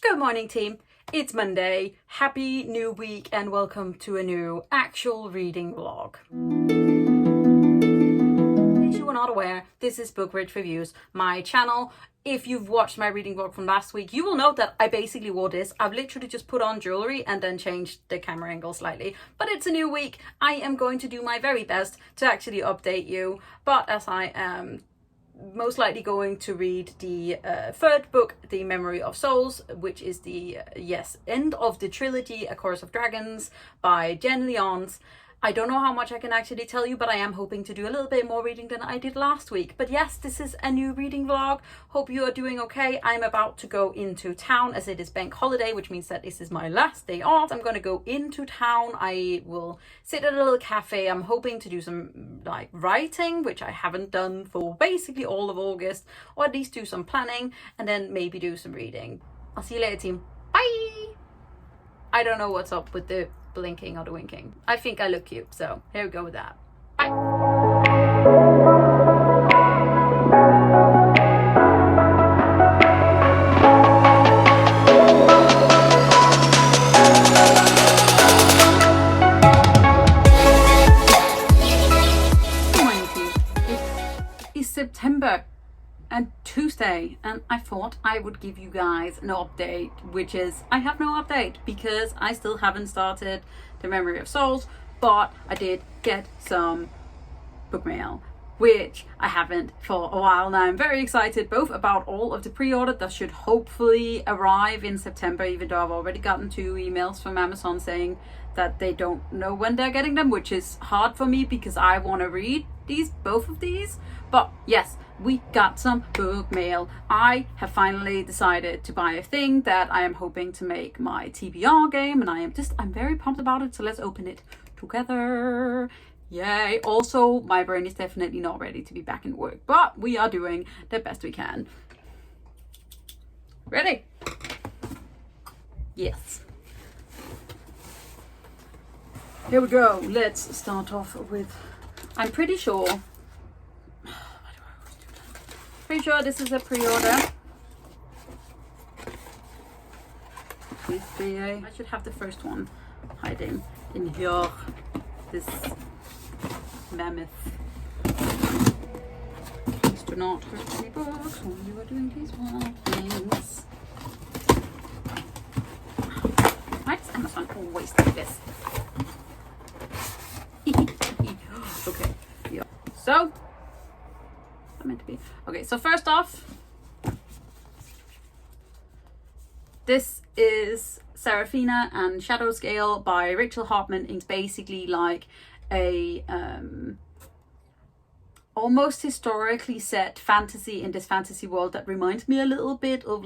Good morning, team. It's Monday. Happy new week and welcome to a new actual reading vlog. In case you were not aware, this is Bookwitch Reviews, my channel. If you've watched my reading vlog from last week, you will note that I basically wore this. I've literally just put on jewelry and then changed the camera angle slightly. But it's a new week. I am going to do my very best to actually update you. But as I am most likely going to read the third book, The Memory of Souls, which is the end of the trilogy A Chorus of Dragons by Jenn, Lyons. I don't know how much I can actually tell you, but I am hoping to do a little bit more reading than I did last week. But yes, this is a new reading vlog. Hope you are doing okay. I'm about to go into town as it is bank holiday, which means that this is my last day off. I'm going to go into town. I will sit at a little cafe. I'm hoping to do some writing, which I haven't done for basically all of August, or at least do some planning and then maybe do some reading. I'll see you later, team. Bye! I don't know what's up with the blinking or the winking. I think I look cute, so here we go with that. Bye! It is September and Tuesday, and I thought I would give you guys an update, which is I have no update because I still haven't started The Memory of Souls, but I did get some book mail, which I haven't for a while now. I'm very excited both about all of the pre-order that should hopefully arrive in September, even though I've already gotten 2 emails from Amazon saying that they don't know when they're getting them, which is hard for me because I want to read both of these. But yes, we got some book mail. I have finally decided to buy a thing that I am hoping to make my TBR game, and I'm very pumped about it, so let's open it together. Yay. Also, my brain is definitely not ready to be back in work, but we are doing the best we can. Ready? Yes. Here we go. Let's start off with, I'm pretty sure this is a pre-order. I should have the first one hiding in here. This mammoth. Please do not hurt any books when you are doing these wild things. Why does Amazon always do this? Okay. Yeah. So meant to be. Okay, so first off, this is Seraphina and Shadow Scale by Rachel Hartman. It's basically like a almost historically set fantasy in this fantasy world that reminds me a little bit of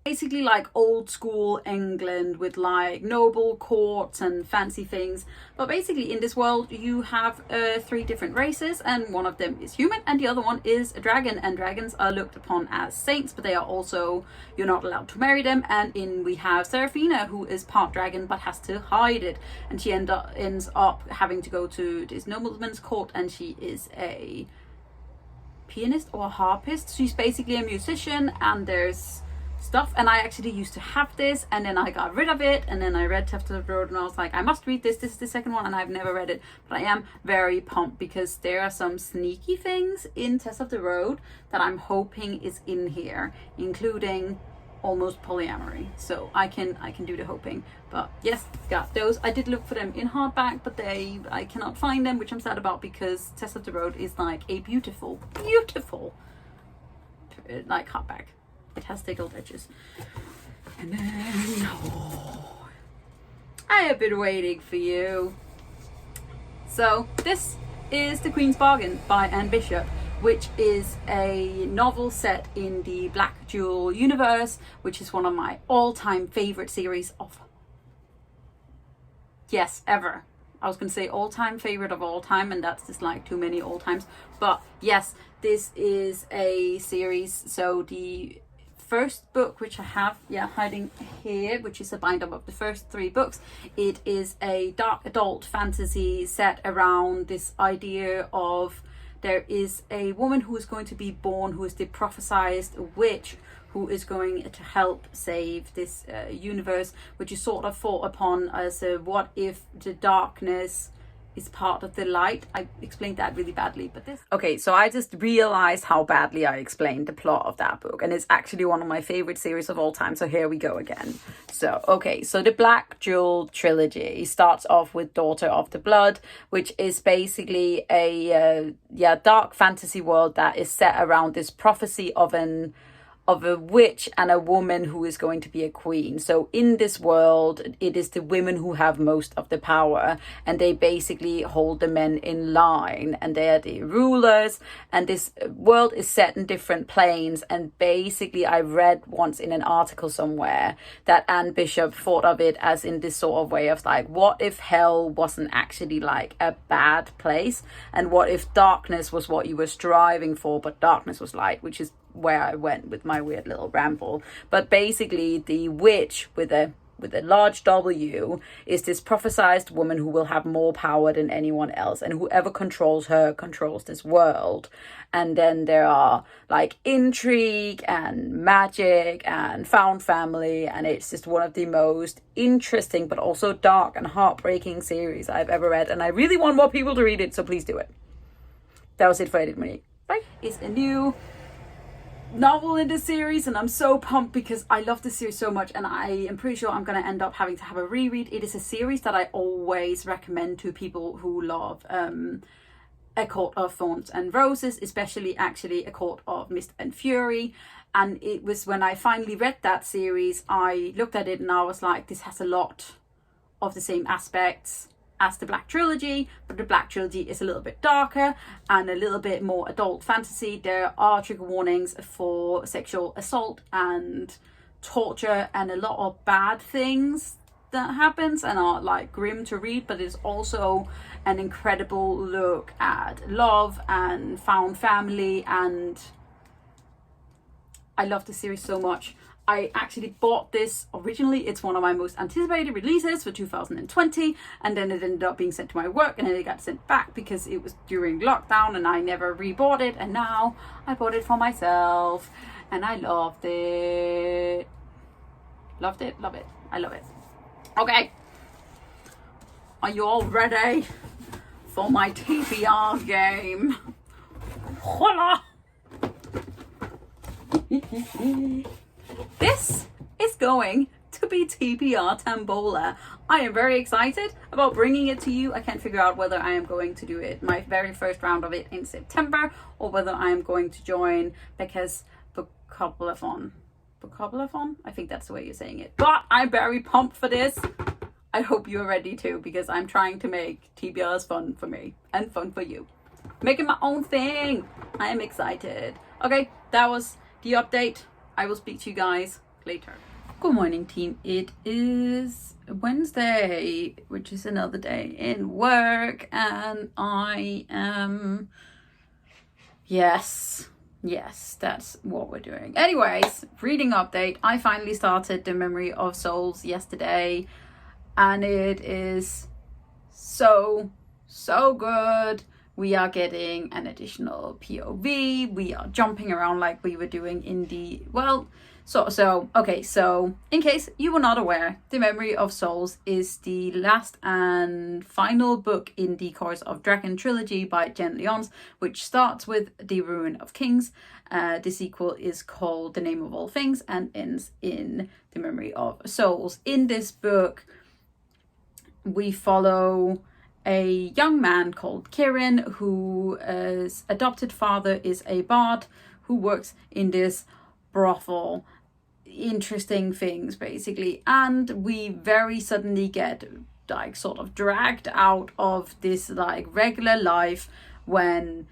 basically like old school England with like noble courts and fancy things. But basically in this world you have 3 different races, and one of them is human and the other one is a dragon, and dragons are looked upon as saints, but they are also, you're not allowed to marry them. And we have Seraphina, who is part dragon but has to hide it, and she ends up having to go to this nobleman's court, and she is a pianist or a harpist. She's basically a musician, and there's stuff, and I actually used to have this, and then I got rid of it, and then I read Test of the Road, and I was like, I must read this. This is the second one, and I've never read it, but I am very pumped because there are some sneaky things in Test of the Road that I'm hoping is in here, including almost polyamory. So I can do the hoping. But yes, got those. I did look for them in hardback, but I cannot find them, which I'm sad about because Test of the Road is like a beautiful like hardback. It has tickled edges. And then, I have been waiting for you. So this is The Queen's Bargain by Anne Bishop, which is a novel set in the Black Jewel universe, which is one of my all-time favorite series of, ever. I was going to say all-time favorite of all time, and that's just like too many all times. But yes, this is a series. So the first book, which I have hiding here, which is a bind-up of the first 3 books, it is a dark adult fantasy set around this idea of there is a woman who is going to be born who is the prophesized witch who is going to help save this universe, which is sort of thought upon as a what if the darkness is part of the light. I explained that really badly, but this... Okay, so I just realized how badly I explained the plot of that book, and it's actually one of my favorite series of all time, so here we go again. So, okay, so the Black Jewel trilogy starts off with Daughter of the Blood, which is basically a dark fantasy world that is set around this prophecy of a witch and a woman who is going to be a queen. So in this world, it is the women who have most of the power, and they basically hold the men in line, and they are the rulers, and this world is set in different planes. And basically, I read once in an article somewhere that Anne Bishop thought of it as in this sort of way of like, what if hell wasn't actually like a bad place, and what if darkness was what you were striving for, but darkness was light, which is where I went with my weird little ramble. But basically, the witch with a large W is this prophesized woman who will have more power than anyone else, and whoever controls her controls this world. And then there are like intrigue and magic and found family, and it's just one of the most interesting but also dark and heartbreaking series I've ever read, and I really want more people to read it, so please do it. That was it for Edit Money. Bye. It's a new novel in this series, and I'm so pumped because I love this series so much, and I am pretty sure I'm going to end up having to have a reread. It is a series that I always recommend to people who love A Court of Thorns and Roses, especially actually A Court of Mist and Fury. And it was when I finally read that series, I looked at it and I was like, this has a lot of the same aspects as the Black Trilogy, but the Black Trilogy is a little bit darker and a little bit more adult fantasy. There are trigger warnings for sexual assault and torture and a lot of bad things that happens and are like grim to read, but it's also an incredible look at love and found family, and I love the series so much. I actually bought this originally. It's one of my most anticipated releases for 2020, and then it ended up being sent to my work, and then it got sent back because it was during lockdown and I never rebought it, and now I bought it for myself and I loved it. Love it. I love it. Okay. Are you all ready for my TBR game? Voila! This is going to be TBR Tambola. I am very excited about bringing it to you. I can't figure out whether I am going to do it, my very first round of it in September, or whether I am going to join because Bookoplathon. Bookoplathon? I think that's the way you're saying it. But I'm very pumped for this. I hope you're ready too, because I'm trying to make TBRs fun for me and fun for you. Making my own thing. I am excited. Okay, that was the update. I will speak to you guys later. Good morning, team. It is Wednesday, which is another day in work, and I am... Yes, that's what we're doing. Anyways, reading update. I finally started The Memory of Souls yesterday, and it is so good. We are getting an additional POV. We are jumping around like we were doing in the... Well, okay, so in case you were not aware, The Memory of Souls is the last and final book in the Chorus of Dragon trilogy by Jenn Lyons, which starts with The Ruin of Kings. The sequel is called The Name of All Things and ends in The Memory of Souls. In this book, we follow a young man called Kieran, whose adopted father is a bard who works in this brothel. Interesting things, basically. And we very suddenly get like sort of dragged out of this like regular life when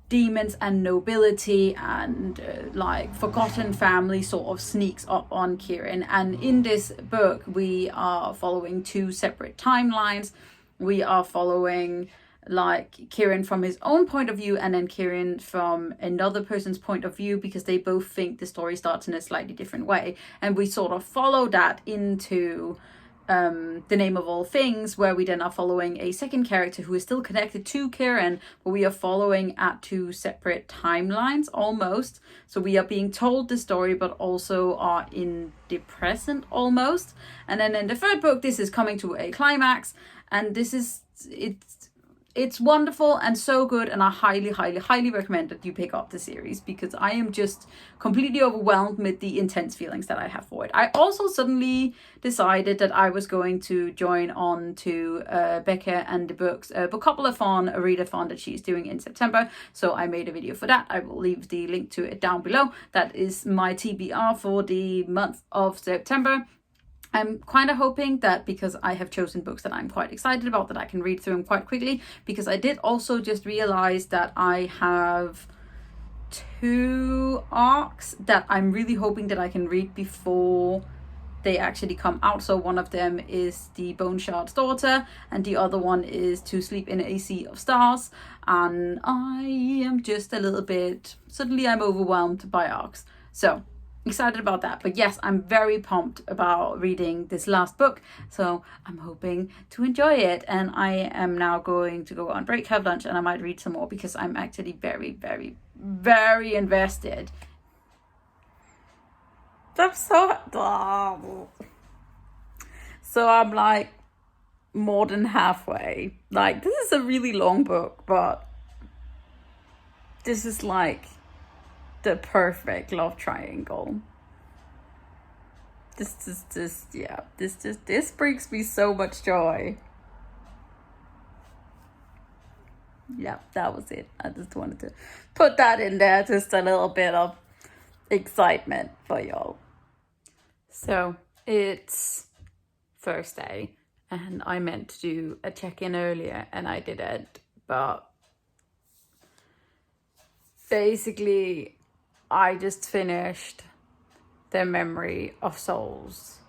demons and nobility and like forgotten family sort of sneaks up on Kieran. And in this book, we are following two separate timelines. We are following like Kieran from his own point of view, and then Kieran from another person's point of view, because they both think the story starts in a slightly different way. And we sort of follow that into The Name of All Things, where we then are following a second character who is still connected to Kieran, but we are following at 2 separate timelines almost. So we are being told the story, but also are in the present almost. And then in the third book, this is coming to a climax, and this is, it's wonderful and so good, and I highly recommend that you pick up the series, because I am just completely overwhelmed with the intense feelings that I have for it. I also suddenly decided that I was going to join on to Becca and the books Bookoplathon, a readathon that she's doing in September. So I made a video for that. I will leave the link to it down below. That is my TBR for the month of September. I'm kind of hoping that because I have chosen books that I'm quite excited about, that I can read through them quite quickly, because I did also just realize that I have 2 arcs that I'm really hoping that I can read before they actually come out. So one of them is the Bone Shard's Daughter, and the other one is To Sleep in a Sea of Stars. And I am just a little bit, suddenly I'm overwhelmed by arcs. So excited about that. But yes, I'm very pumped about reading this last book, so I'm hoping to enjoy it. And I am now going to go on break, have lunch, and I might read some more, because I'm actually very invested. I'm so I'm like more than halfway. Like, this is a really long book, but this is like the perfect love triangle. This brings me so much joy. Yeah, that was it. I just wanted to put that in there, just a little bit of excitement for y'all. So it's Thursday, and I meant to do a check-in earlier and I didn't, but basically I just finished The Memory of Souls,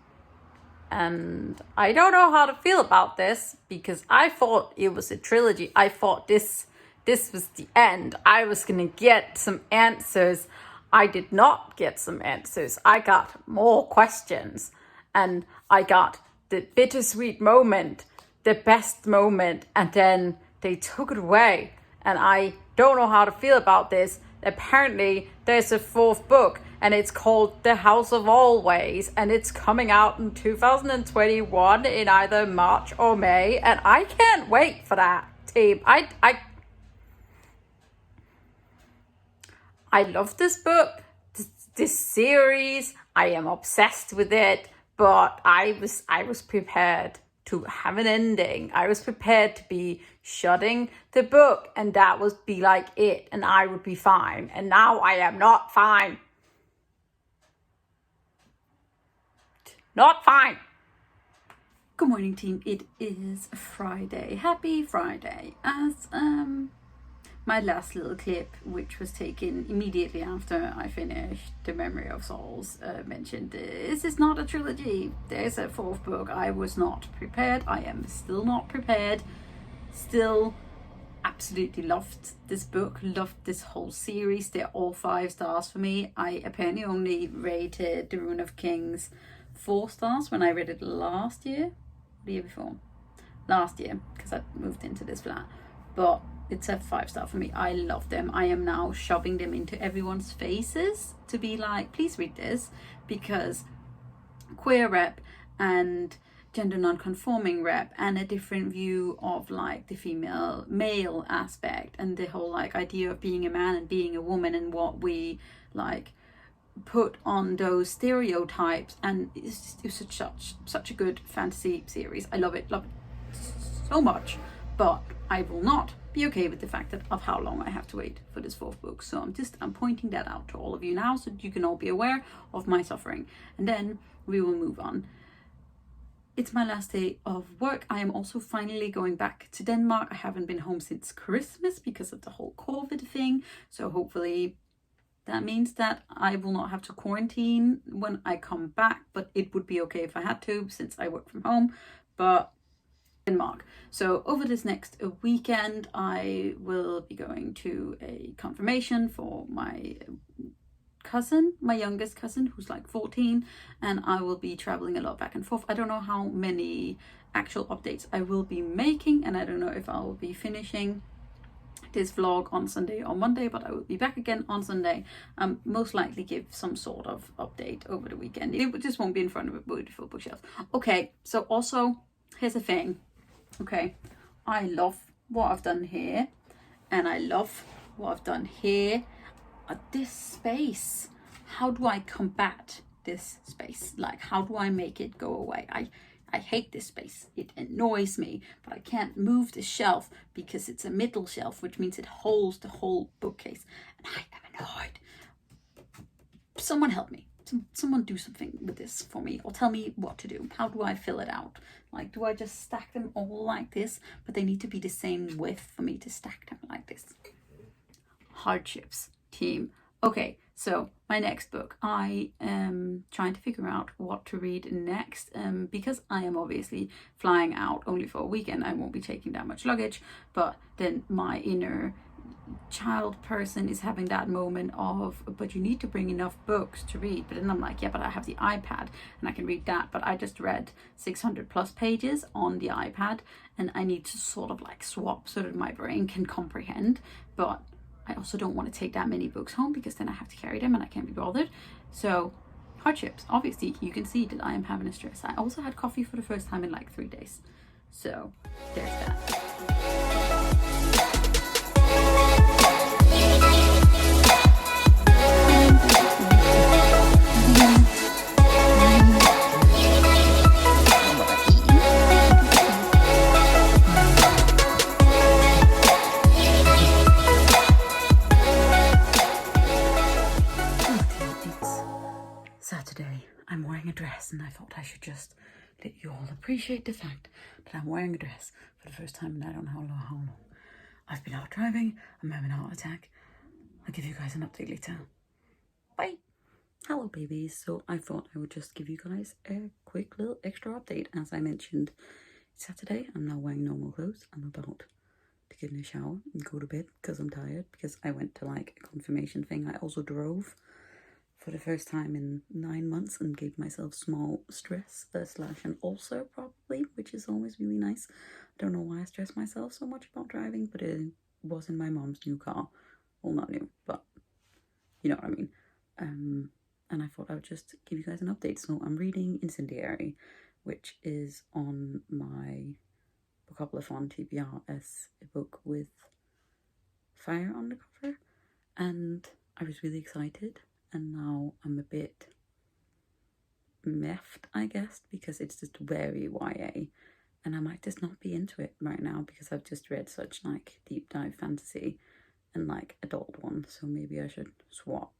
and I don't know how to feel about this, because I thought it was a trilogy. I thought this was the end. I was gonna get some answers. I did not get some answers. I got more questions, and I got the bittersweet moment, the best moment, and then they took it away, and I don't know how to feel about this. Apparently there's a 4th book, and it's called The House of Always, and it's coming out in 2021 in either March or May, and I can't wait for that, team. I love this book, this series. I am obsessed with it, but I was prepared to have an ending. I was prepared to be shutting the book, and that would be like it, and I would be fine. And now I am not fine. Not fine. Good morning, team. It is Friday. Happy Friday. As my last little clip, which was taken immediately after I finished The Memory of Souls, mentioned this is not a trilogy. There's a 4th book. I was not prepared. I am still not prepared. Still absolutely loved this book, loved this whole series. They're all 5 stars for me. I apparently only rated The Rune of Kings 4 stars when I read it last year, the year before. Last year, because I moved into this flat. But it's a 5-star for me. I love them. I am now shoving them into everyone's faces to be like, please read this, because queer rep and gender non-conforming rep and a different view of like the female male aspect and the whole like idea of being a man and being a woman and what we like put on those stereotypes. And it's such a good fantasy series. I love it so much, but I will not be okay with the fact that of how long I have to wait for this 4th book. So I'm pointing that out to all of you now, so that you can all be aware of my suffering, and then we will move on. It's my last day of work. I am also finally going back to Denmark. I haven't been home since Christmas because of the whole COVID thing, so hopefully that means that I will not have to quarantine when I come back, but it would be okay if I had to, since I work from home. But Denmark. So over this next weekend, I will be going to a confirmation for my cousin, my youngest cousin, who's like 14, and I will be traveling a lot back and forth. I don't know how many actual updates I will be making, and I don't know if I will be finishing this vlog on Sunday or Monday, but I will be back again on Sunday. Most likely give some sort of update over the weekend. It just won't be in front of a beautiful bookshelf. Okay, so also here's the thing. Okay, I love what I've done here, and I love what I've done here. This space, how do I combat this space? Like, how do I make it go away? I hate this space. It annoys me, but I can't move the shelf because it's a middle shelf, which means it holds the whole bookcase. And I am annoyed. Someone help me. Someone do something with this for me, or tell me what to do. How do I fill it out? Like, do I just stack them all like this? But they need to be the same width for me to stack them like this. Hardships, team. Okay, so my next book, I am trying to figure out what to read next, because I am obviously flying out only for a weekend. I won't be taking that much luggage, but then my inner child person is having that moment of, but you need to bring enough books to read. But then I'm like, yeah, but I have the iPad and I can read that. But I just read 600 plus pages on the iPad, and I need to sort of like swap so that my brain can comprehend. But I also don't want to take that many books home because then I have to carry them and I can't be bothered. So hardships, obviously you can see that I am having a stress. I also had coffee for the first time in like 3 days. So there's that. I'm wearing a dress, and I thought I should just let you all appreciate the fact that I'm wearing a dress for the first time in I don't know how long. I've been out driving, I'm having a heart attack. I'll give you guys an update later. Bye! Hello babies, so I thought I would just give you guys a quick little extra update. As I mentioned, it's Saturday, I'm now wearing normal clothes. I'm about to get in a shower and go to bed because I'm tired, because I went to like a confirmation thing. I also drove for the first time in 9 months and gave myself small stress slash an ulcer probably, which is always really nice. I don't know why I stress myself so much about driving, but it was in my mom's new car. Well, not new, but you know what I mean. And I thought I would just give you guys an update. So I'm reading Incendiary, which is on my Bookoplathon TBR as a book with fire on the cover, and I was really excited. And now I'm a bit miffed, I guess, because it's just very YA. And I might just not be into it right now because I've just read such like deep dive fantasy and like adult one. So maybe I should swap.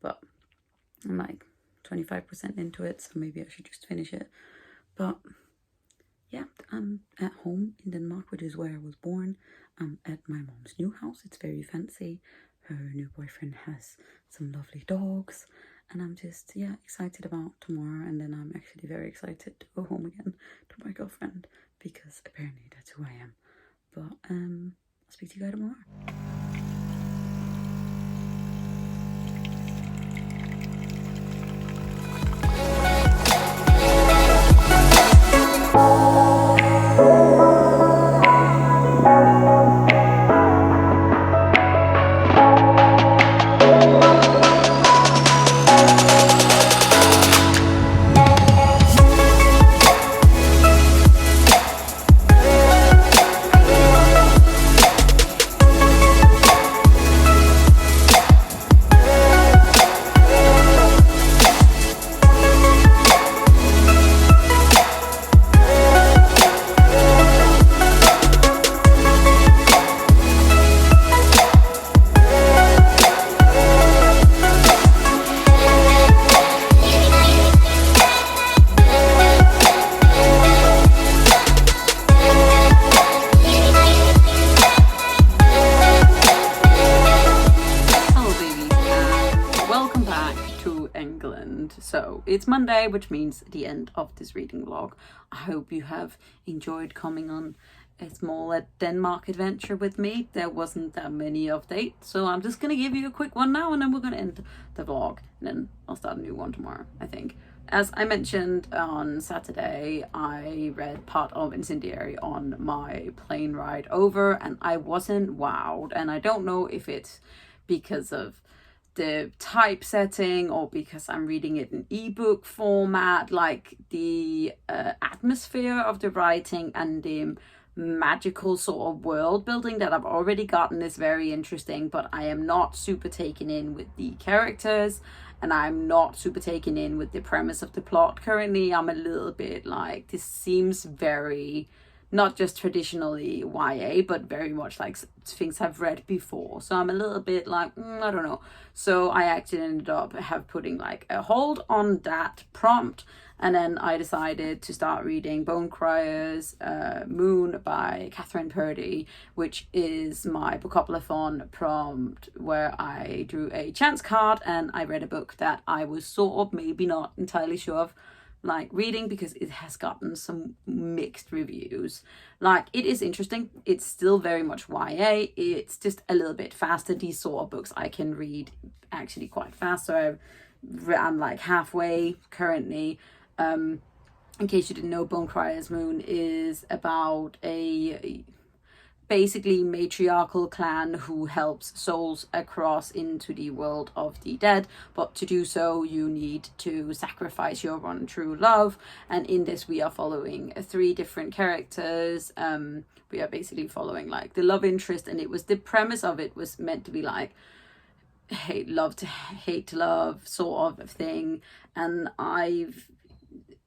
But I'm like 25% into it, so maybe I should just finish it. But yeah, I'm at home in Denmark, which is where I was born. I'm at my mom's new house. It's very fancy. Her new boyfriend has some lovely dogs, and I'm just, yeah, excited about tomorrow. And then I'm actually very excited to go home again to my girlfriend, because apparently that's who I am. But I'll speak to you guys tomorrow. So it's Monday, which means the end of this reading vlog. I hope you have enjoyed coming on a small Denmark adventure with me. There wasn't that many updates, so I'm just gonna give you a quick one now, and then we're gonna end the vlog, and then I'll start a new one tomorrow, I think. As I mentioned on Saturday, I read part of Incendiary on my plane ride over, and I wasn't wowed, and I don't know if it's because of the typesetting or because I'm reading it in ebook format. Like the atmosphere of the writing and the magical sort of world building that I've already gotten is very interesting, but I am not super taken in with the characters, and I'm not super taken in with the premise of the plot currently. I'm a little bit like, this seems very not just traditionally YA, but very much like things I've read before. So I'm a little bit like, I don't know. So I actually ended up putting like a hold on that prompt, and then I decided to start reading Bone Criers Moon by Kathryn Purdie, which is my Bookoplathon prompt where I drew a chance card and I read a book that I was sort of maybe not entirely sure of like reading, because it has gotten some mixed reviews. Like, it is interesting, it's still very much YA, it's just a little bit faster. These sort of books I can read actually quite fast, so I'm like halfway currently. In case you didn't know, Bone Criers Moon is about a basically matriarchal clan who helps souls across into the world of the dead, but to do so you need to sacrifice your one true love. And in this we are following 3 different characters. We are basically following like the love interest, and it was, the premise of it was meant to be like hate to love sort of thing. And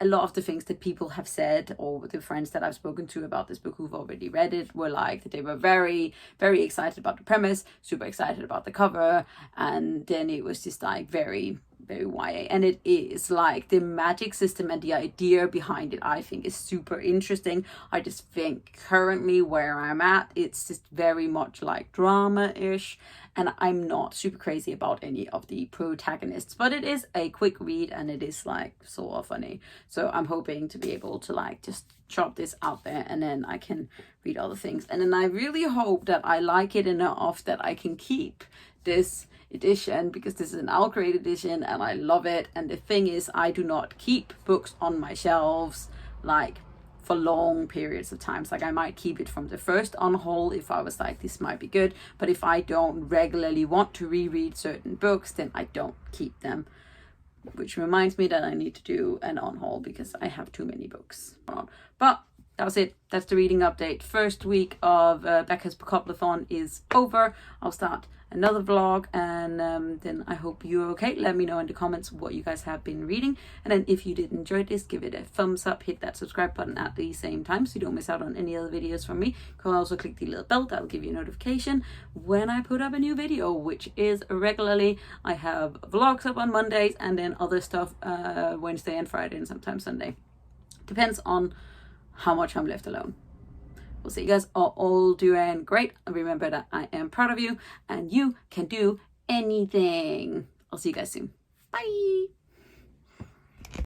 a lot of the things that people have said, or the friends that I've spoken to about this book who've already read it, were like that they were very, very excited about the premise, super excited about the cover, and then it was just like very, very YA. And it is like the magic system and the idea behind it, I think, is super interesting. I just think currently where I'm at, it's just very much like drama-ish, and I'm not super crazy about any of the protagonists, but it is a quick read and it is like sort of funny. So I'm hoping to be able to like just chop this out there, and then I can read other things. And then I really hope that I like it enough that I can keep this edition, because this is an Algrade edition and I love it. And the thing is, I do not keep books on my shelves like for long periods of times. Like, I might keep it from the first unhaul if I was like, this might be good, but if I don't regularly want to reread certain books, then I don't keep them. Which reminds me that I need to do an unhaul because I have too many books. But that was it. That's the reading update. First week of Becca's Bookoplathon is over. I'll start another vlog, and then I hope you're okay. Let me know in the comments what you guys have been reading, and then if you did enjoy this, give it a thumbs up, hit that subscribe button at the same time so you don't miss out on any other videos from me. You can also click the little bell, that will give you a notification when I put up a new video, which is regularly. I have vlogs up on Mondays, and then other stuff Wednesday and Friday, and sometimes Sunday. Depends on how much I'm left alone. We'll see. You guys are all doing great. Remember that I am proud of you and you can do anything. I'll see you guys soon. Bye.